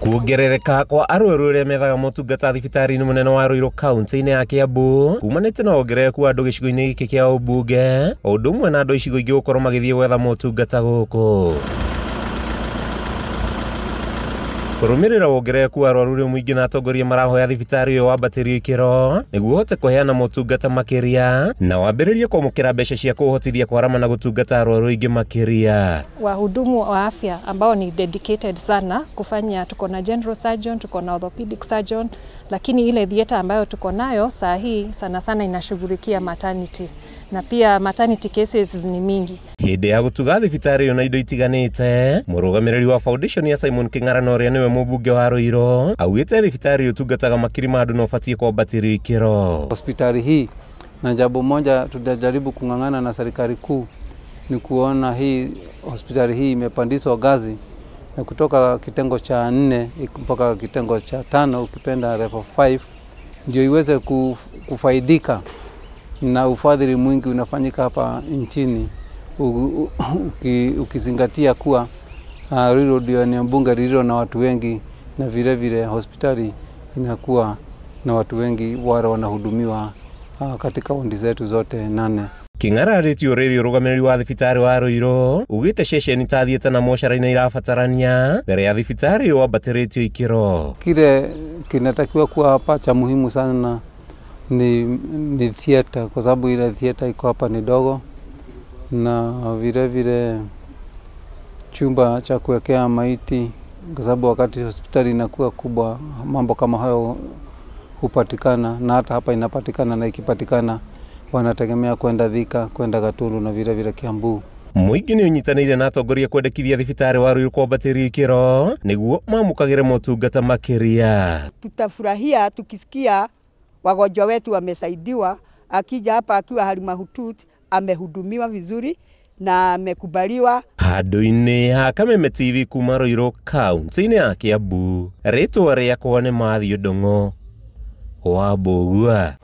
Kuongerereka kwa arwaru aria methaga motungata thibitari-inĩ mũnene wa Ruiru kaunti-inĩ ya Kiambu kumanĩte na wongerereku wa andũ gĩcigo-inĩ gĩkĩ kĩa ũmbunge, o ũndũ ũmwe na andũ icigo ingĩ gũkorwo magĩthiĩ gwetha motungata gũkũ. Kũrũmĩrĩra wongerereku wa arwaru rĩu mũingĩ na atongoria marahoya thibitari ũyũ wambatĩrio ikĩro nĩguo ũhote kũheana motungata makĩria na wambĩrĩrie kwamũkĩra mbeca cia kũhotithia kwarama na gũtungata arwaru aingĩ makĩria. Wahudumu wa afya ambao ni dedicated sana kufanya, tuko na general surgeon, tuko na orthopedic surgeon, lakini ile theater ambayo tuko nayo saa hii sana sana inashughulikia maternity na pia maternity cases ni mingi. Hĩndĩ ya gũtuga thibitari ũyũ na indo itiganĩte, mũrũgamĩrĩri wa foundation ya Simon Kĩng'arano ũrĩa nĩwe mũmbunge wa Ruiru augĩte thibitari ũtungataga makiri ma andũ na ũbatiĩ kwambatĩrio ikĩro. Hospitali hii na jambo moja tutajaribu kung'ang'ana na serikali kuu ni kuona hii hospitali hii imepandishwa ngazi na kutoka kitengo cha 4 mpaka kitengo cha 5 ukipenda level 5 ndio iweze kufaidika na ufadhili mwingi unafanyika hapa nchini, ukizingatia kuwa Ruiru ndio ni mbunge lililo na watu wengi na vile vile hospitali inakuwa na watu wengi wale wanahudumiwa katika wodi zetu zote 8. Kĩng'ararĩtio ũrĩrĩ ũrũgamĩrĩri wa thibitari wa Ruiru ugĩte ceceni ta thiĩte na mocara-inĩ irabatarania mbere ya thibitari ũyũ wambatĩrĩtio ikĩro. Kile kinatakiwa kuwa hapa cha muhimu sana ni theater, kwa sababu ile theater iko hapa ni dogo, na vile vile chumba cha kuwekea maiti, kwa sababu wakati hospitali inakuwa kubwa mambo kama hayo hupatikana, na hata hapa inapatikana, na ikipatikana wanategemea kwenda Thika, kwenda Gatũndũ na vile vile Kiambu. Mũingĩ nĩ ũnyitanĩire na atongoria kwendekithia thibitari wa Ruiru kwambatĩrio ikĩro nĩguo mamũkagĩre motungata makĩria. Tutafurahia tukisikia wagonjwa wetu wamesaidiwa, akija hapa akiwa hali mahututi amehudumiwa vizuri na amekubaliwa. Handũ-inĩ ha Kameme TV kuma Ruiru kaunti-inĩ ya Kiambu, rĩtwa rĩakwa nĩ Mathew Ndung'u wa Mbũgua.